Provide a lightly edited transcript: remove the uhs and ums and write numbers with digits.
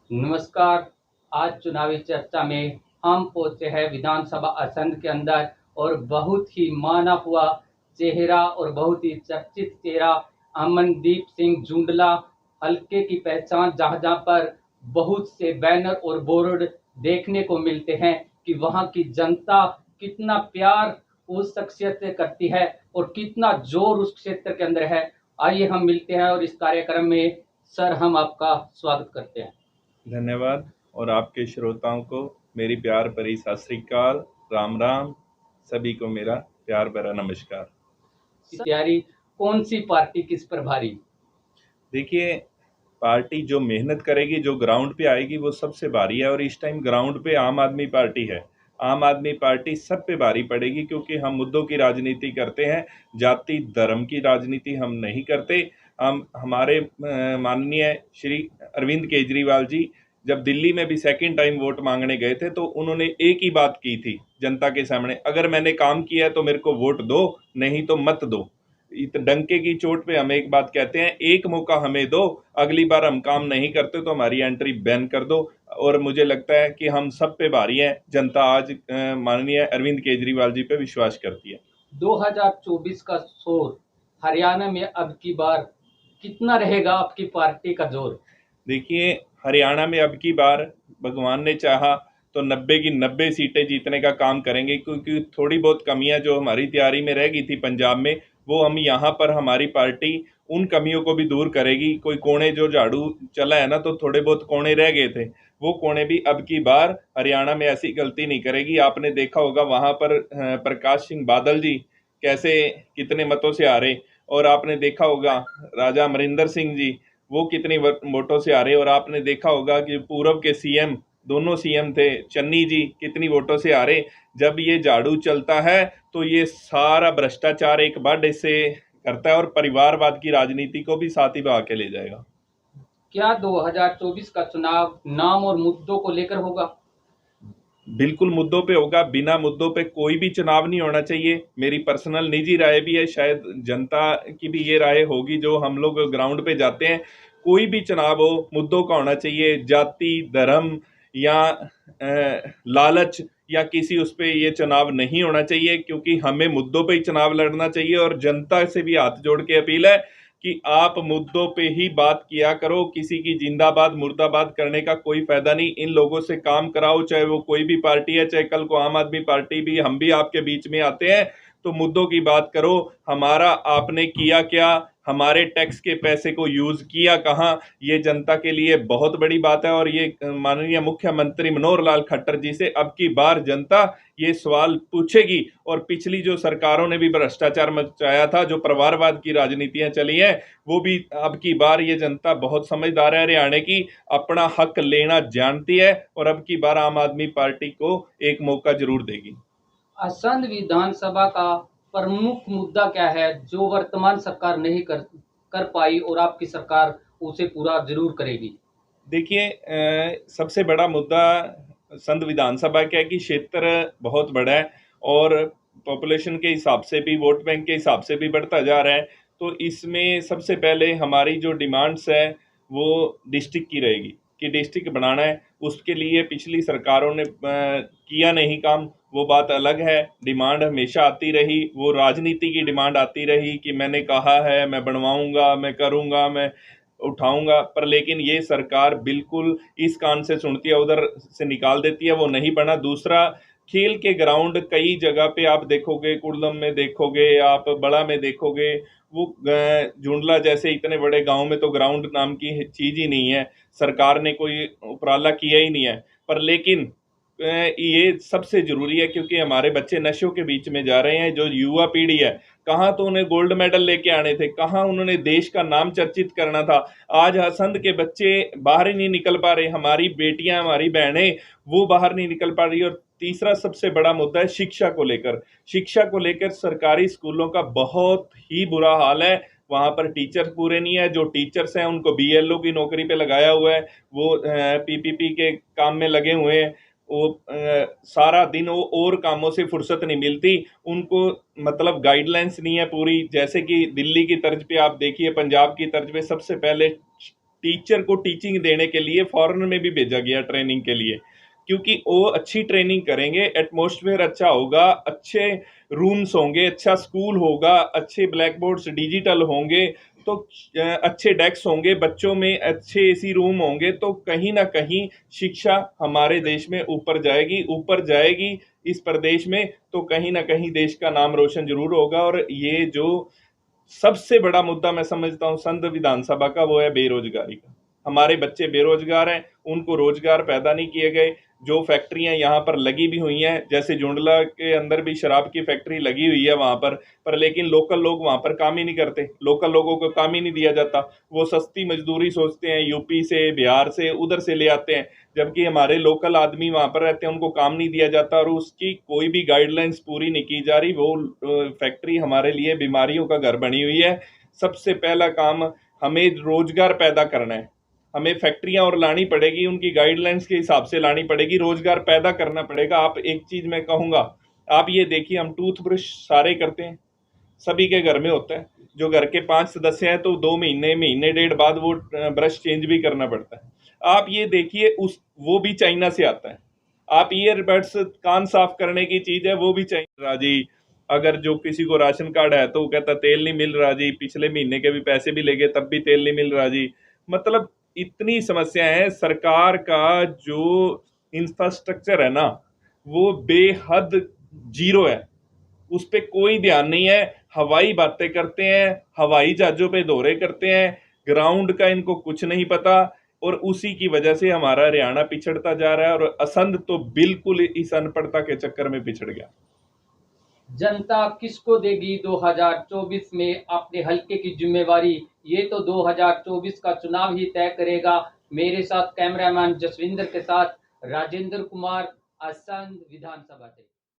नमस्कार। आज चुनावी चर्चा में हम पहुंचे हैं विधानसभा आसंद के अंदर और बहुत ही माना हुआ चेहरा और बहुत ही चर्चित चेहरा अमनदीप सिंह जुंडला हल्के की पहचान जहां जहां पर बहुत से बैनर और बोर्ड देखने को मिलते हैं कि वहां की जनता कितना प्यार उस शख्सियत से करती है और कितना जोर उस क्षेत्र के अंदर है। आइए हम मिलते हैं और इस कार्यक्रम में सर हम आपका स्वागत करते हैं। धन्यवाद। और आपके श्रोताओं को मेरी प्यार भरी सत श्री अकाल, राम राम। सभी को मेरा प्यार भरा नमस्कार। तैयारी कौन सी पार्टी किस पर भारी? देखिए, पार्टी जो मेहनत करेगी, जो ग्राउंड पे आएगी, वो सबसे भारी है। और इस टाइम ग्राउंड पे आम आदमी पार्टी है। आम आदमी पार्टी सब पे भारी पड़ेगी, क्योंकि हम मुद्दों की राजनीति करते हैं, जाति धर्म की राजनीति हम नहीं करते। हम हमारे माननीय श्री अरविंद केजरीवाल जी जब दिल्ली में भी सेकंड टाइम वोट मांगने गए थे, तो उन्होंने एक ही बात की थी जनता के सामने, अगर मैंने काम किया है तो मेरे को वोट दो, नहीं तो मत दो। डंके की चोट पे हम एक बात कहते हैं, एक मौका हमें दो, अगली बार हम काम नहीं करते तो हमारी एंट्री बैन कर दो। और मुझे लगता है कि हम सब पे भारी हैं। जनता आज माननीय अरविंद केजरीवाल जी पे विश्वास करती है। 2024 का शोर हरियाणा में अब की बार कितना रहेगा आपकी पार्टी का जोर? देखिए, हरियाणा में अब की बार भगवान ने चाहा तो 90 की 90 सीटें जीतने का काम करेंगे, क्योंकि थोड़ी बहुत कमियां जो हमारी तैयारी में रह गई थी पंजाब में, वो हम यहाँ पर हमारी पार्टी उन कमियों को भी दूर करेगी। कोई कोने जो झाड़ू चला है ना, तो थोड़े बहुत कोने रह गए थे, वो कोने भी अब की बार हरियाणा में ऐसी गलती नहीं करेगी। आपने देखा होगा वहां पर प्रकाश सिंह बादल जी कैसे कितने मतों से हारे, और आपने देखा होगा राजा अमरिंदर सिंह जी वो कितनी वोटों से हारे, और आपने देखा होगा कि पूर्व के सीएम, दोनों सीएम थे, चन्नी जी कितनी वोटों से हारे। जब ये झाड़ू चलता है तो ये सारा भ्रष्टाचार एक बार से करता है, और परिवारवाद की राजनीति को भी साथ ही बहा के ले जाएगा। क्या 2024 का चुनाव नाम और मुद्दों को लेकर होगा? बिल्कुल मुद्दों पे होगा। बिना मुद्दों पे कोई भी चुनाव नहीं होना चाहिए। मेरी पर्सनल निजी राय भी है, शायद जनता की भी ये राय होगी जो हम लोग ग्राउंड पे जाते हैं। कोई भी चुनाव हो, मुद्दों का होना चाहिए। जाति धर्म या लालच या किसी उस पे ये चुनाव नहीं होना चाहिए, क्योंकि हमें मुद्दों पे ही चुनाव लड़ना चाहिए। और जनता से भी हाथ जोड़ के अपील है कि आप मुद्दों पे ही बात किया करो। किसी की जिंदाबाद मुर्दाबाद करने का कोई फायदा नहीं। इन लोगों से काम कराओ, चाहे वो कोई भी पार्टी है, चाहे कल को आम आदमी पार्टी भी, हम भी आपके बीच में आते हैं, तो मुद्दों की बात करो। हमारा आपने किया क्या, हमारे टैक्स के पैसे को यूज किया कहाँ, ये जनता के लिए बहुत बड़ी बात है। और ये माननीय मुख्यमंत्री मनोहर लाल खट्टर जी से अब की बार जनता ये सवाल पूछेगी। और पिछली जो सरकारों ने भी भ्रष्टाचार मचाया था, जो परिवारवाद की राजनीतियां चली हैं, वो भी अब की बार ये जनता बहुत समझदार है, हरियाणा की अपना हक लेना जानती है, और अब की बार आम आदमी पार्टी को एक मौका जरूर देगी। असंध विधानसभा का प्रमुख मुद्दा क्या है जो वर्तमान सरकार नहीं कर पाई और आपकी सरकार उसे पूरा जरूर करेगी? देखिए, सबसे बड़ा मुद्दा संघ विधानसभा का है कि क्षेत्र बहुत बड़ा है, और पॉपुलेशन के हिसाब से भी, वोट बैंक के हिसाब से भी बढ़ता जा रहा है। तो इसमें सबसे पहले हमारी जो डिमांड्स है वो डिस्ट्रिक्ट की रहेगी कि डिस्ट्रिक्ट बनाना है। उसके लिए पिछली सरकारों ने किया नहीं काम, वो बात अलग है। डिमांड हमेशा आती रही, वो राजनीति की डिमांड आती रही कि मैंने कहा है, मैं बनवाऊंगा, मैं करूंगा, मैं उठाऊंगा। पर लेकिन ये सरकार बिल्कुल इस कान से सुनती है, उधर से निकाल देती है, वो नहीं बना। दूसरा, खेल के ग्राउंड कई जगह पे आप देखोगे, कुर्दम में देखोगे, आप बड़ा में देखोगे, वो झुंडला जैसे इतने बड़े गांव में तो ग्राउंड नाम की चीज ही नहीं है। सरकार ने कोई उपराला किया ही नहीं है। पर लेकिन ये सबसे जरूरी है, क्योंकि हमारे बच्चे नशों के बीच में जा रहे हैं। जो युवा पीढ़ी है, कहाँ तो उन्हें गोल्ड मेडल लेके आने थे, कहाँ उन्होंने देश का नाम चर्चित करना था। आज हसंद के बच्चे बाहर ही नहीं निकल पा रहे, हमारी बेटियां, हमारी बहनें, वो बाहर नहीं निकल पा रही। और तीसरा सबसे बड़ा मुद्दा है शिक्षा को लेकर। शिक्षा को लेकर सरकारी स्कूलों का बहुत ही बुरा हाल है। वहां पर टीचर पूरे नहीं है। जो टीचर्स हैं उनको बीएलओ की नौकरी पे लगाया हुआ है, वो पीपीपी के काम में लगे हुए हैं। वो सारा दिन वो और कामों से फुर्सत नहीं मिलती उनको। मतलब गाइडलाइंस नहीं है पूरी। जैसे कि दिल्ली की तर्ज पे आप देखिए, पंजाब की तर्ज पे सबसे पहले टीचर को टीचिंग देने के लिए फॉरेन में भी भेजा गया ट्रेनिंग के लिए, क्योंकि वो अच्छी ट्रेनिंग करेंगे, एटमॉस्फेयर अच्छा होगा, अच्छे रूम्स होंगे, अच्छा स्कूल होगा, अच्छे ब्लैक बोर्ड्स डिजिटल होंगे, तो अच्छे डेस्क होंगे, बच्चों में अच्छे एसी रूम होंगे, तो कहीं ना कहीं शिक्षा हमारे देश में ऊपर जाएगी इस प्रदेश में, तो कहीं ना कहीं देश का नाम रोशन जरूर होगा। और ये जो सबसे बड़ा मुद्दा मैं समझता हूँ संघ विधानसभा का, वो है बेरोजगारी का। हमारे बच्चे बेरोजगार हैं, उनको रोजगार पैदा नहीं किए गए। जो फैक्ट्रियां यहाँ पर लगी भी हुई हैं, जैसे जुंडला के अंदर भी शराब की फैक्ट्री लगी हुई है वहां पर लेकिन लोकल लोग वहां पर काम ही नहीं करते, लोकल लोगों को काम ही नहीं दिया जाता। वो सस्ती मजदूरी सोचते हैं, यूपी से, बिहार से, उधर से ले आते हैं, जबकि हमारे लोकल आदमी वहां पर रहते हैं, उनको काम नहीं दिया जाता और उसकी कोई भी गाइडलाइंस पूरी नहीं की जा रही। वो फैक्ट्री हमारे लिए बीमारियों का घर बनी हुई है। सबसे पहला काम हमें रोजगार पैदा करना है, हमें फैक्ट्रियां और लानी पड़ेगी, उनकी गाइडलाइंस के हिसाब से लानी पड़ेगी, रोजगार पैदा करना पड़ेगा। आप एक चीज मैं कहूंगा, आप ये देखिए, हम टूथब्रश सारे करते हैं, सभी के घर में होता है। जो घर के 5 सदस्य हैं तो 2 महीने डेढ़ बाद वो ब्रश चेंज भी करना पड़ता है। आप ये देखिए, वो भी चाइना से आता है। आप ईयरबड्स कान साफ करने की चीज है, वो भी चाइना जी। अगर जो किसी को राशन कार्ड है तो वो कहता तेल नहीं मिल रहा जी, पिछले महीने के भी पैसे भी ले गए तब भी तेल नहीं मिल रहा जी। मतलब इतनी समस्या है। सरकार का जो इंफ्रास्ट्रक्चर है ना, वो बेहद जीरो है, उस पर कोई ध्यान नहीं है। हवाई बातें करते हैं, हवाई जहाजों पे दौरे करते हैं, ग्राउंड का इनको कुछ नहीं पता, और उसी की वजह से हमारा हरियाणा पिछड़ता जा रहा है और असंध तो बिल्कुल इस अनपढ़ता के चक्कर में पिछड़ गया। जनता किसको देगी 2024 में अपने हल्के की जिम्मेवारी, ये तो 2024 का चुनाव ही तय करेगा। मेरे साथ कैमरामैन जसविंदर के साथ राजेंद्र कुमार, असंध विधानसभा से।